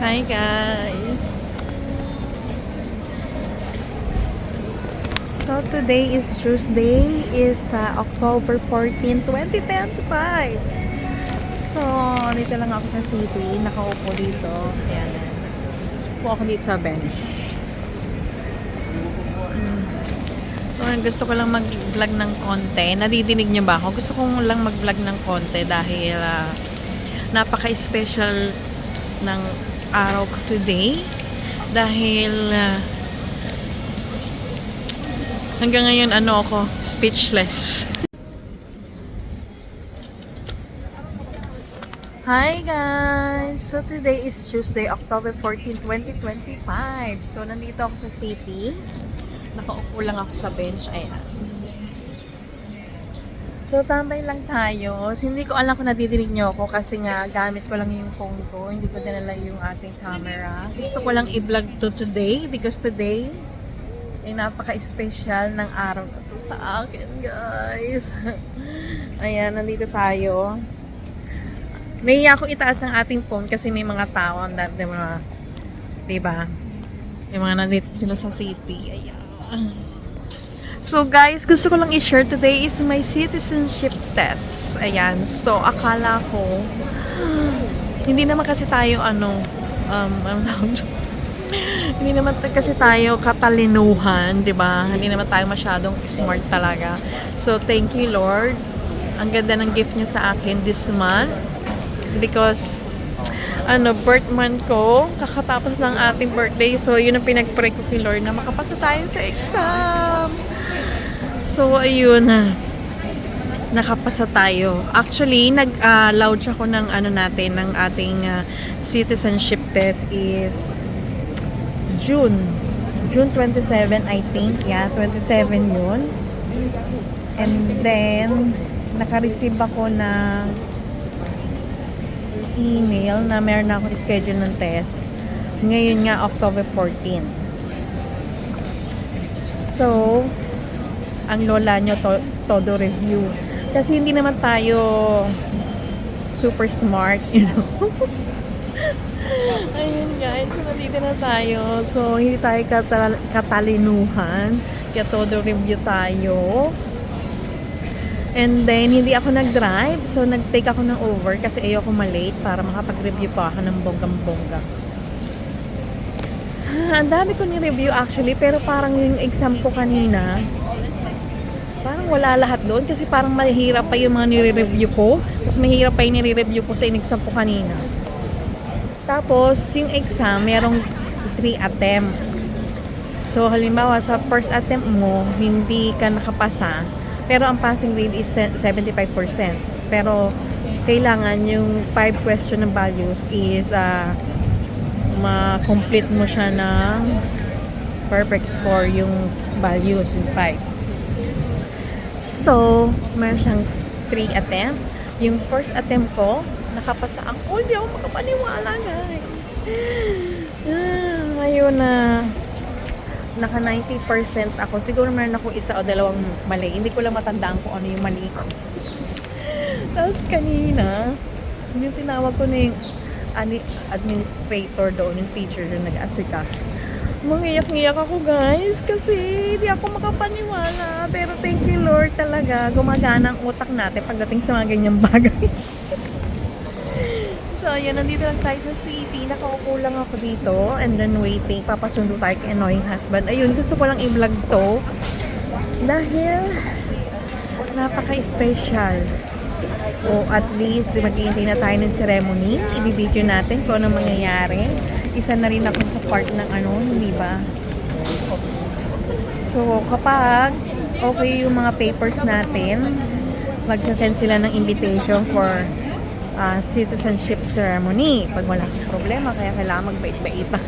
Hi guys! So today is Tuesday, is October 14, 2025. So dito lang ako sa city, nakaupo dito. Ayan. Upo ako dito sa bench. So gusto ko lang mag-vlog ng konti. Nadidinig niyo ba ako? Gusto kong lang mag-vlog ng konti dahil napaka-special ng araw ko today dahil hanggang ngayon ako speechless. Hi guys! So today is Tuesday, October 14, 2025. So nandito ako sa city. Nakaupo lang ako sa bench. Ayan. So, tambay lang tayo. So, hindi ko alam kung nadidinig nyo ako kasi nga gamit ko lang yung phone ko. Hindi ko dinala yung ating camera. Gusto ko lang i-vlog to today because today ay napaka-special ng araw na to sa akin, guys. Ayan, nandito tayo. May ako itaas ang ating phone kasi may mga tao. Diba? May mga nandito sila sa city. Ayan. So guys, gusto ko lang i-share today is my citizenship test. Ayan. So akala ko hindi naman kasi tayo hindi naman kasi tayo katalinuhan, 'di ba? Hindi naman tayo masyadong smart talaga. So thank you Lord. Ang ganda ng gift niya sa akin this month because birth month ko, kakatapos lang ating birthday. So yun ang pinag-pray ko kay Lord na makapasa tayo sa exam. So, ayun nakapasa tayo. Actually, nag-lodge ako ng ng ating citizenship test is June 27, I think. Yeah, 27 yun. And then, naka-receive ako ng email na meron na akong schedule ng test. Ngayon nga, October 14. So, ang lola nyo todo review kasi hindi naman tayo super smart, you know. Ayun guys, so nandito na tayo, so hindi tayo katalinuhan kaya todo review tayo. And then hindi ako nag-drive, so nag-take ako ng Uber kasi ayoko malate para makapag-review pa ako ng bonggang-bongga. Ang dami ko ni-review actually, pero parang yung exam ko kanina parang wala lahat doon kasi parang mahirap pa yung mga nire-review ko. Mas mahirap pa yung nire-review ko sa in-exam ko kanina. Tapos, yung exam, merong 3 attempt. So, halimbawa, sa first attempt mo, hindi ka nakapasa. Pero ang passing grade is 75%. Pero, kailangan yung 5 question ng values is ma-complete mo siya ng perfect score yung values, yung 5. So, meron siyang 3 attempt. Yung first attempt ko, nakapasa ako. Hindi ako makapaniwala, guys. Ngayon na naka 90% ako. Siguro meron ako isa o dalawang mali. Hindi ko lang matandaan kung ano yung mali ko. Tapos kanina, yung tinawag ko na yung administrator doon, yung teacher doon nag-asikaso. Mangiyak-ngiyak ako guys kasi hindi ako makapaniwala, pero thank you Lord talaga, gumagana ang utak natin pagdating sa mga ganyang bagay. So yun, nandito lang tayo sa city, nakaupo lang ako dito and then waiting, papasundo tayo kay annoying husband. Ayun, gusto ko lang i-vlog to dahil napaka-special, o at least mag-iintay na tayo ng ceremony, i-video natin kung ano mangyayari. Isa na rin ako sa part ng hindi ba? So, kapag okay yung mga papers natin, magsasend sila ng invitation for citizenship ceremony. Pag wala kang problema, kaya kailangan magbait-bait pa.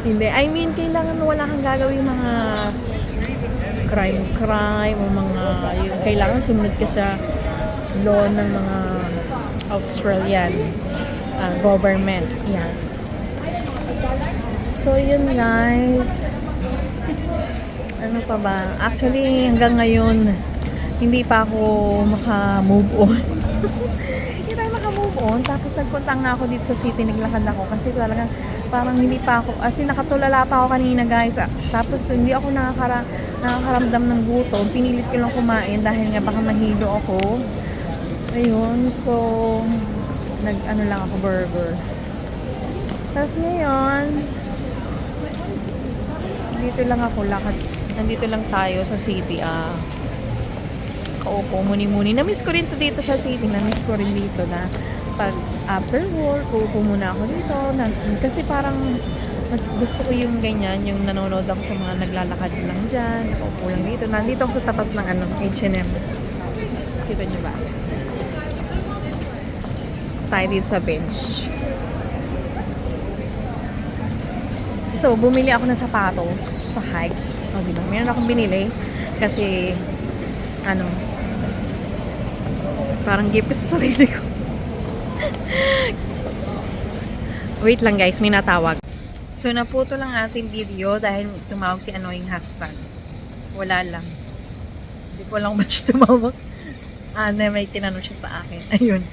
Hindi, I mean, kailangan wala kang gagawin mga crime, o mga, yung kailangan sumunod ka sa law ng mga Australian government. Yan. So, yun guys. Ano pa ba? Actually, hanggang ngayon, hindi pa ako maka-move on. Hindi tayo maka-move doon, tapos nagpunta nga ako dito sa city, naglakad ako kasi talagang parang hindi pa ako, as in nakatulala pa ako kanina guys. Tapos hindi ako nakakaramdam ng gutom, pinilit ko lang kumain dahil nga baka mahilo ako. Ayun, so nag-ano lang ako, burger. Tapos ngayon, dito lang ako, lakad. Nandito lang tayo sa city, kaupo, muni-muni. Na-miss ko rin to dito sa city. Na-miss ko rin dito na pag after work, uupo muna ako dito. Kasi parang mas gusto ko yung ganyan, yung nanonood ako sa mga naglalakad lang dyan. Nakaupo lang dito. Nandito ako sa tapat ng H&M. Kita nyo ba? Tayo dito sa bench. So, bumili ako ng sapatos sa hike. O, diba? Meron akong binili. Kasi, parang gift sa sarili ko. Wait lang guys, may natawag. So, naputo lang ating video dahil tumawag si annoying husband. Wala lang. Hindi ko lang ba siya tumawag. Na may tinanong siya sa akin. Ayun.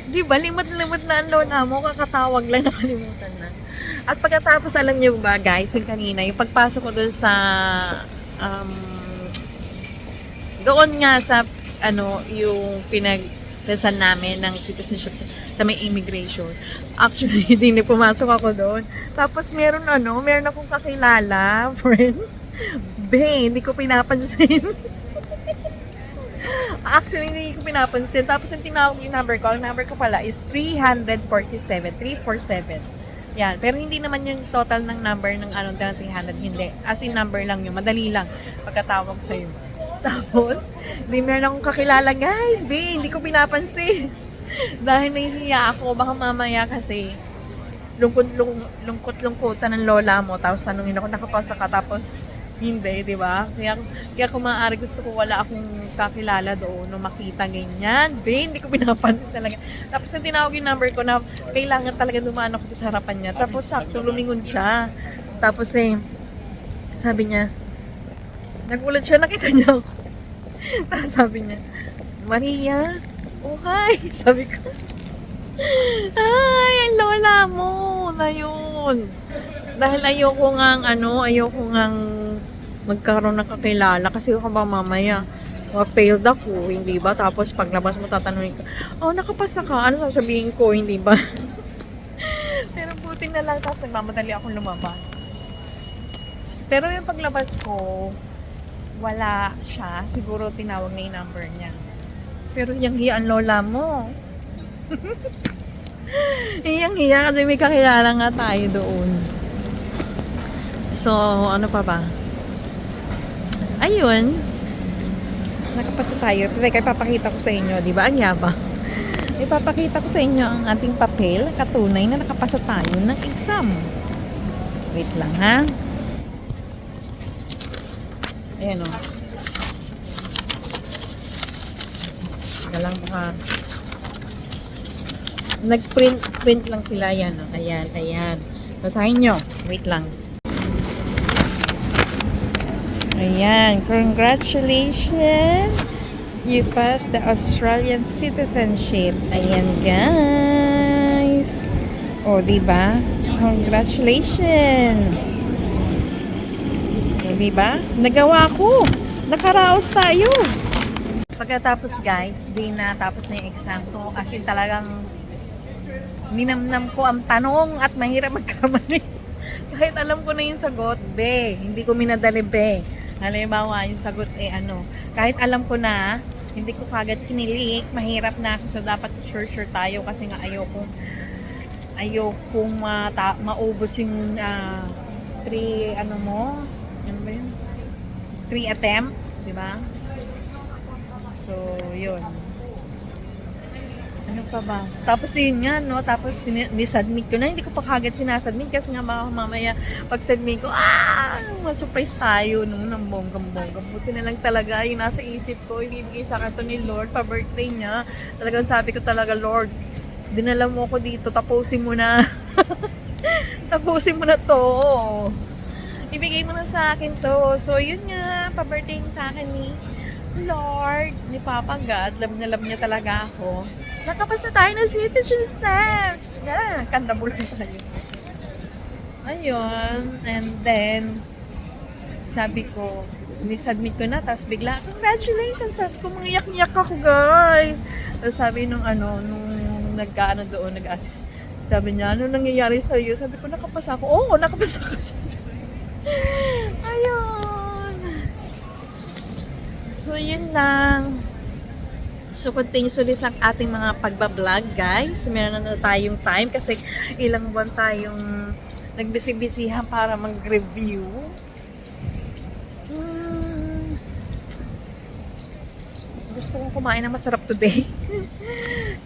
Di ba, limot-limot na ang lola mo, kakatawag lang, nakalimutan na. At pagkatapos, alam niyo ba guys, yung kanina, yung pagpasok ko doon sa, doon nga sa, yung pinagdasal namin ng citizenship sa may immigration. Actually, hindi pumasok ako doon. Tapos, meron akong kakilala, friend. Hindi ko pinapansin. Actually, hindi ko pinapansin. Tapos, yung tinawag yung number ko, ang number ko pala is 347. Yan. Pero hindi naman yung total ng number ng 300. Hindi. As in number lang yun. Madali lang pagkatawag sa'yo. Tapos, hindi meron akong kakilala, guys. Hindi ko pinapansin. Dahil nahihiya ako. Baka mamaya kasi lungkot-lungkotan ng lola mo. Tapos tanungin ako, nakapasa ka. Tapos, hindi, di ba? Kaya kung maaari gusto ko wala akong kakilala doon no makita ganyan. Hindi ko pinapansin talaga. Tapos yung tinawag yung number ko na kailangan talaga dumaan ako sa harapan niya. Tapos sakto lumingon siya. Tapos sabi niya, nagulat siya, nakita niya ako. Tapos sabi niya, Maria, oh hi. Sabi ko, ay, ang lola mo na yun. Dahil ayoko ngang magkaroon ng kakilala kasi ako ba mamaya failed ako, hindi ba? Tapos paglabas mo tatanungin ka, nakapasa ka, ano sasabihin ko, hindi ba? Pero buti na lang, tapos nagmamadali akong lumabas. Pero yung paglabas ko, wala siya. Siguro tinawag na yung number niya. Pero yung hiya ang lola mo. Yung hiya kasi may kakilala nga tayo doon. So, ano pa ba? Ayun. Nakapasa tayo. Teka, ipapakita ko sa inyo. Di ba? Ang yaba. Ipapakita ko sa inyo ang ating papel. Katunay na nakapasa tayo ng exam. Wait lang, ha? Ayan o. Teka lang baka. Nag-print lang sila. Ayan o. Ayan. Basahin nyo. Wait lang. Ayan, congratulations! You passed the Australian citizenship. Ayan, guys. O, diba? Congratulations! O, diba? Nagawa ko! Nakaraos tayo! Pagkatapos, guys, tapos na yung exam ko. As in, talagang ninamnam ko ang tanong at mahirap magkamali. Kahit alam ko na yung sagot, hindi ko minadali, halimbawa, yung sagot kahit alam ko na, hindi ko kagad kinilik, mahirap na ako. So, dapat sure tayo kasi nga ayokong maubos yung 3 attempt, di ba? So, yun. Ano pa ba? Tapos yun nga, no? Tapos nisubmit ko na. Hindi ko pa kagad sinasubmit kasi nga mamaya pag-submit ko, ma-surprise tayo ng bonggang-bongga. Buti na lang talaga yung nasa isip ko. Ibibigay sa akin to ni Lord pa-birthday niya. Talagang sabi ko talaga, Lord, dinala mo ako dito. Tapusin mo na. Tapusin mo na to. Ibigay mo na sa akin to. So, yun nga, pa-birthday sa akin ni Lord, ni Papa God. Love na love niya talaga ako. Nakapasa tayo ng citizenship. Yeah, kandabulan tayo. Ayun. And then, sabi ko, ni-submit ko na, tapos bigla, congratulations! Sabi ko, mangiyak-iyak ako, guys. Tapos sabi nung nag-ano doon, nag-assist. Sabi niya, ano nangyayari sa'yo? Sabi ko, nakapasa ako. Oo, nakapasa ka sa'yo. Ayun. So, yun lang. So, continuously sa ating mga pagbablog, guys. Meron na tayong time kasi ilang buwan tayong nagbisi-bisihan para mag-review. Gusto kong kumain ng masarap today.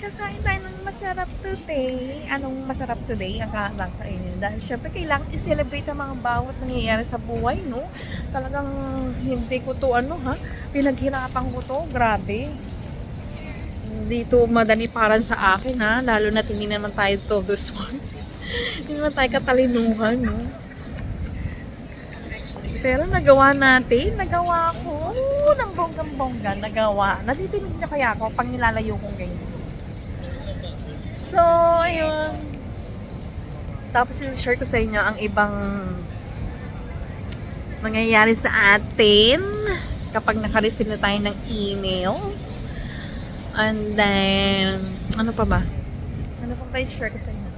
Kakain tayo ng masarap today. Anong masarap today? Ang kakainin. Dahil syempre kailangan i-celebrate ang mga bawat nangyayari sa buhay, no? Talagang hindi ko to pinaghirapan ko to. Grabe. Hindi to madali para sa akin, ha? Lalo na hindi naman tayo todo smart. Hindi naman tayo katalinuhan, no? Pero nagawa natin. Nagawa ko. Ng bonggang-bongga. Nagawa. Natitinig niya kaya ako pag nilalayo kong ganyan. So, ayun. Tapos i-share ko sa inyo ang ibang mangyayari sa atin kapag naka-receive na tayo ng email. And then, ano pa ba? Ano pa ba i-share ko sa inyo?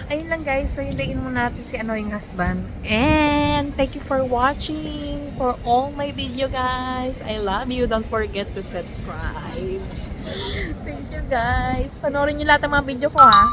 Ayun lang guys, so hintayin mo natin si Annoying Husband. And thank you for watching for all my video guys. I love you. Don't forget to subscribe. Thank you guys. Panoorin niyo lahat ng mga video ko ha.